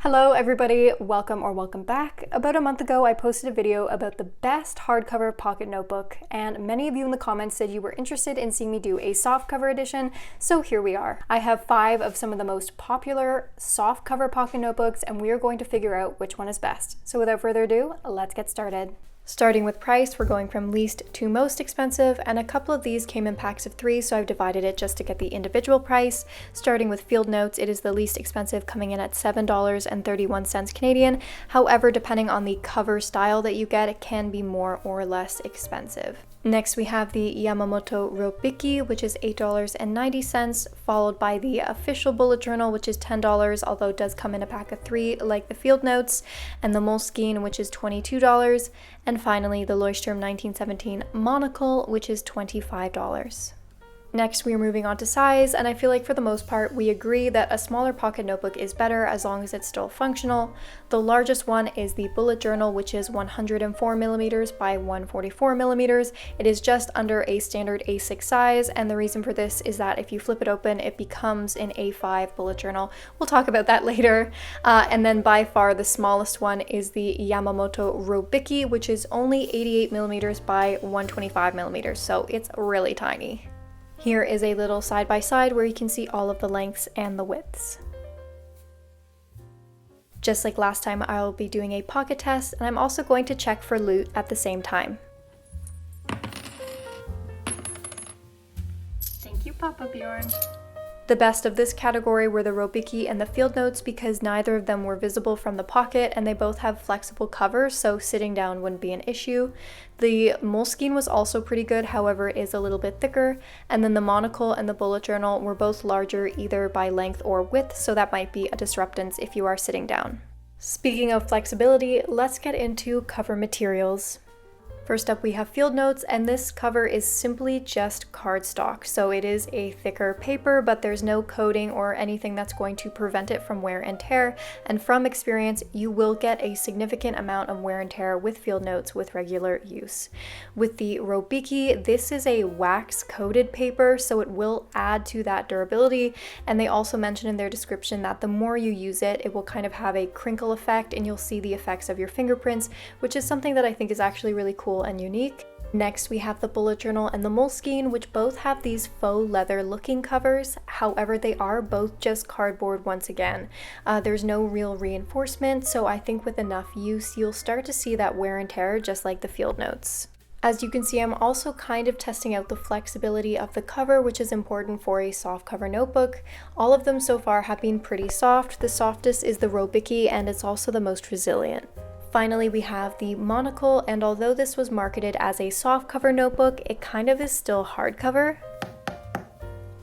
Hello everybody, welcome back. About a month ago I posted a video about the best hardcover pocket notebook, and many of you in the comments said you were interested in seeing me do a softcover edition, so here we are. I have 5 of some of the most popular softcover pocket notebooks and we are going to figure out which one is best. So without further ado, let's get started. Starting with price, we're going from least to most expensive, and a couple of these came in packs of 3, so I've divided it just to get the individual price. Starting with Field Notes, it is the least expensive, coming in at $7.31 Canadian. However, depending on the cover style that you get, it can be more or less expensive. Next, we have the Yamamoto Robiki, which is $8.90, followed by the official bullet journal, which is $10, although it does come in a pack of 3 like the Field Notes, and the Moleskine, which is $22, and finally the Leuchtturm 1917 Monocle, which is $25. Next, we are moving on to size, and I feel like for the most part we agree that a smaller pocket notebook is better as long as it's still functional. The largest one is the bullet journal, which is 104mm by 144mm. It is just under a standard A6 size, and the reason for this is that if you flip it open, it becomes an A5 bullet journal. We'll talk about that later. And then by far the smallest one is the Yamamoto Robiki, which is only 88mm by 125mm, so it's really tiny. Here is a little side-by-side where you can see all of the lengths and the widths. Just like last time, I'll be doing a pocket test, and I'm also going to check for loot at the same time. Thank you, Papa Bjorn. The best of this category were the Robiki and the Field Notes because neither of them were visible from the pocket, and they both have flexible covers, so sitting down wouldn't be an issue. The Moleskine was also pretty good, however it is a little bit thicker, and then the Monocle and the Bullet Journal were both larger either by length or width, so that might be a disruptance if you are sitting down. Speaking of flexibility, let's get into cover materials. First up, we have Field Notes, and this cover is simply just cardstock. So it is a thicker paper, but there's no coating or anything that's going to prevent it from wear and tear. And from experience, you will get a significant amount of wear and tear with Field Notes with regular use. With the Robiki, this is a wax-coated paper, so it will add to that durability. And they also mention in their description that the more you use it, it will kind of have a crinkle effect, and you'll see the effects of your fingerprints, which is something that I think is actually really cool and unique. Next, we have the Bullet Journal and the Moleskine, which both have these faux leather looking covers. However, they are both just cardboard once again. There's no real reinforcement, so I think with enough use, you'll start to see that wear and tear just like the Field Notes. As you can see, I'm also kind of testing out the flexibility of the cover, which is important for a soft cover notebook. All of them so far have been pretty soft. The softest is the Robiki, and it's also the most resilient. Finally, we have the Monocle, and although this was marketed as a softcover notebook, it kind of is still hardcover.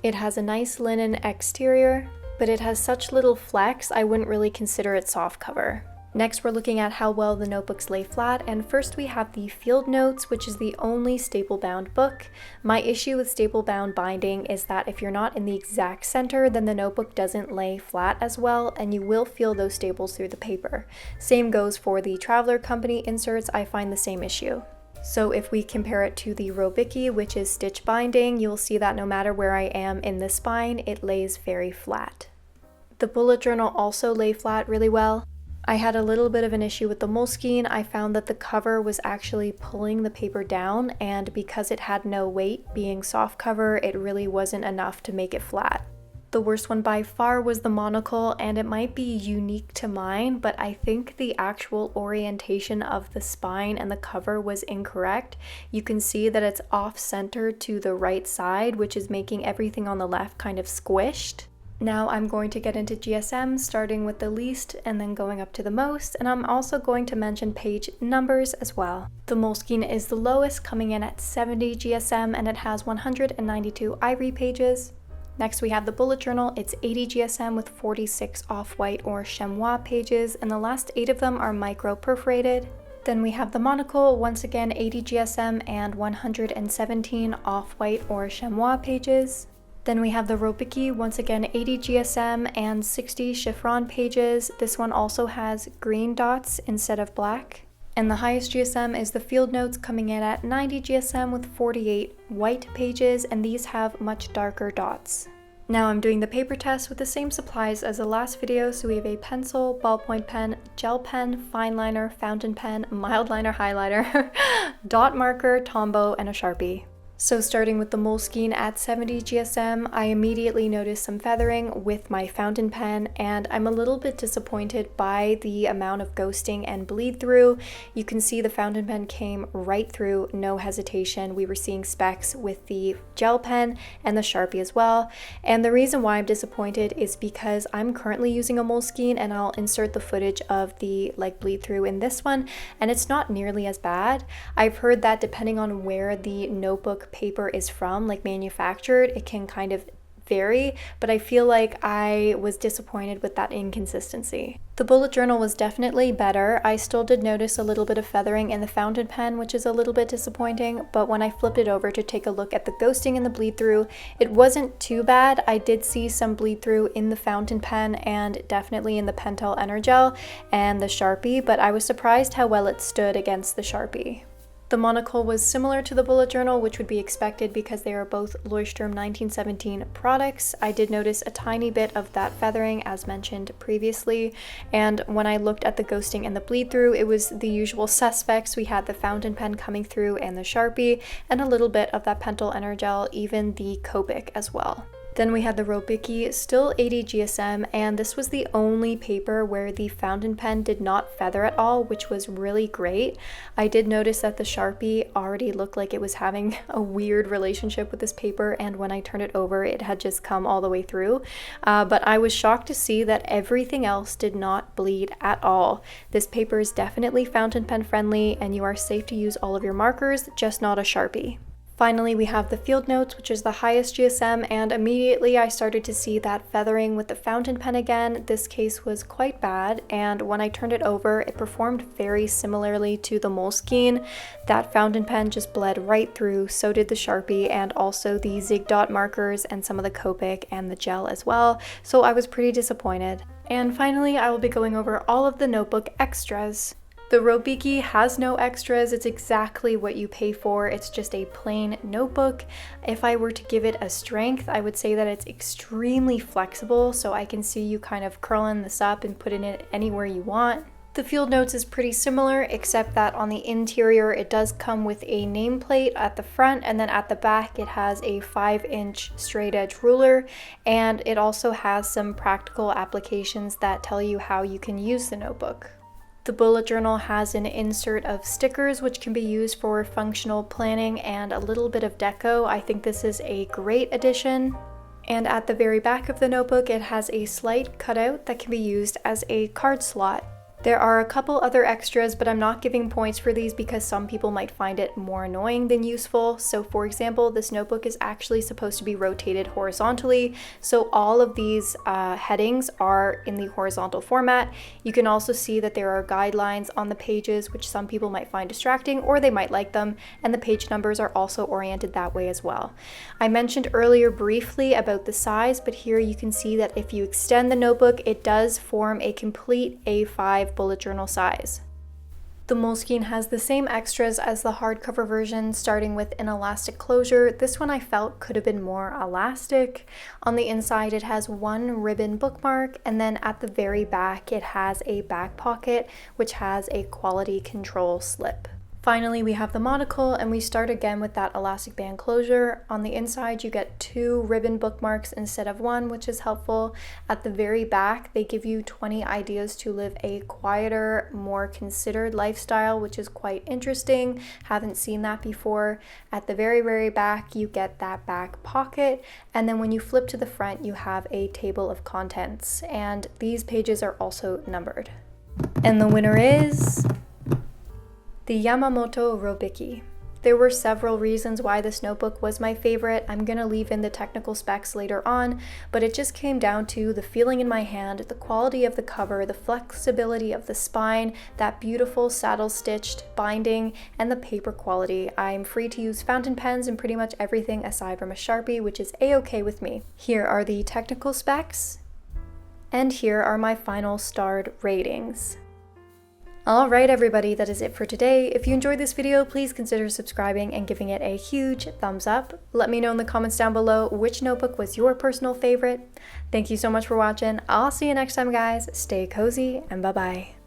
It has a nice linen exterior, but it has such little flex, I wouldn't really consider it softcover. Next, we're looking at how well the notebooks lay flat, and first we have the Field Notes, which is the only staple-bound book. My issue with staple-bound binding is that if you're not in the exact center, then the notebook doesn't lay flat as well, and you will feel those staples through the paper. Same goes for the Traveler Company inserts, I find the same issue. So if we compare it to the Robiki, which is stitch binding, you'll see that no matter where I am in the spine, it lays very flat. The Bullet Journal also lay flat really well. I had a little bit of an issue with the Moleskine. I found that the cover was actually pulling the paper down, and because it had no weight, being soft cover, it really wasn't enough to make it flat. The worst one by far was the Monocle, and it might be unique to mine, but I think the actual orientation of the spine and the cover was incorrect. You can see that it's off-center to the right side, which is making everything on the left kind of squished. Now I'm going to get into GSM, starting with the least and then going up to the most, and I'm also going to mention page numbers as well. The Moleskine is the lowest, coming in at 70 GSM, and it has 192 ivory pages. Next we have the Bullet Journal. It's 80 GSM with 46 off-white or chamois pages, and the last 8 of them are micro perforated. Then we have the Monocle, once again 80 GSM and 117 off-white or chamois pages. Then we have the Robiki, once again 80 GSM and 60 chiffon pages. This one also has green dots instead of black. And the highest GSM is the Field Notes, coming in at 90 GSM with 48 white pages, and these have much darker dots. Now I'm doing the paper test with the same supplies as the last video, so we have a pencil, ballpoint pen, gel pen, fine liner, fountain pen, mild liner highlighter, dot marker, Tombow, and a Sharpie. So starting with the Moleskine at 70 GSM, I immediately noticed some feathering with my fountain pen, and I'm a little bit disappointed by the amount of ghosting and bleed through. You can see the fountain pen came right through, no hesitation. We were seeing specks with the gel pen and the Sharpie as well. And the reason why I'm disappointed is because I'm currently using a Moleskine, and I'll insert the footage of the bleed through in this one, and it's not nearly as bad. I've heard that depending on where the notebook paper is from, manufactured, it can kind of vary, but I feel like I was disappointed with that inconsistency. The bullet journal was definitely better. I still did notice a little bit of feathering in the fountain pen, which is a little bit disappointing, but when I flipped it over to take a look at the ghosting and the bleed through, it wasn't too bad. I did see some bleed through in the fountain pen and definitely in the Pentel Energel and the Sharpie, but I was surprised how well it stood against the Sharpie. The monocle was similar to the bullet journal, which would be expected because they are both Leuchtturm 1917 products. I did notice a tiny bit of that feathering as mentioned previously, and when I looked at the ghosting and the bleed through, it was the usual suspects. We had the fountain pen coming through and the Sharpie, and a little bit of that Pentel Energel, even the Copic as well. Then we had the Robicki, still 80 GSM, and this was the only paper where the fountain pen did not feather at all, which was really great. I did notice that the Sharpie already looked like it was having a weird relationship with this paper, and when I turned it over, it had just come all the way through. But I was shocked to see that everything else did not bleed at all. This paper is definitely fountain pen friendly, and you are safe to use all of your markers, just not a Sharpie. Finally, we have the field notes, which is the highest GSM, and immediately I started to see that feathering with the fountain pen again. This case was quite bad, and when I turned it over, it performed very similarly to the Moleskine. That fountain pen just bled right through, so did the Sharpie, and also the Zig dot markers and some of the Copic and the gel as well, so I was pretty disappointed. And finally, I will be going over all of the notebook extras. The Robicki has no extras. It's exactly what you pay for. It's just a plain notebook. If I were to give it a strength, I would say that it's extremely flexible, so I can see you kind of curling this up and putting it anywhere you want. The field notes is pretty similar, except that on the interior it does come with a nameplate at the front, and then at the back it has a 5-inch straight edge ruler, and it also has some practical applications that tell you how you can use the notebook. The bullet journal has an insert of stickers which can be used for functional planning and a little bit of deco. I think this is a great addition. And at the very back of the notebook, it has a slight cutout that can be used as a card slot. There are a couple other extras, but I'm not giving points for these because some people might find it more annoying than useful. So for example, this notebook is actually supposed to be rotated horizontally, so all of these headings are in the horizontal format. You can also see that there are guidelines on the pages, which some people might find distracting or they might like them, and the page numbers are also oriented that way as well. I mentioned earlier briefly about the size, but here you can see that if you extend the notebook, it does form a complete A5 bullet journal size. The Moleskine has the same extras as the hardcover version, starting with an elastic closure. This one I felt could have been more elastic. On the inside it has one ribbon bookmark, and then at the very back it has a back pocket which has a quality control slip. Finally, we have the monocle, and we start again with that elastic band closure. On the inside, you get 2 ribbon bookmarks instead of 1, which is helpful. At the very back, they give you 20 ideas to live a quieter, more considered lifestyle, which is quite interesting. Haven't seen that before. At the very, very back, you get that back pocket, and then when you flip to the front, you have a table of contents, and these pages are also numbered. And the winner is the Yamamoto Robicki. There were several reasons why this notebook was my favorite. I'm gonna leave in the technical specs later on, but it just came down to the feeling in my hand, the quality of the cover, the flexibility of the spine, that beautiful saddle stitched binding, and the paper quality. I'm free to use fountain pens and pretty much everything aside from a Sharpie, which is a-okay with me. Here are the technical specs, and here are my final starred ratings. Alright everybody, that is it for today. If you enjoyed this video, please consider subscribing and giving it a huge thumbs up. Let me know in the comments down below which notebook was your personal favorite. Thank you so much for watching. I'll see you next time, guys. Stay cozy and bye-bye.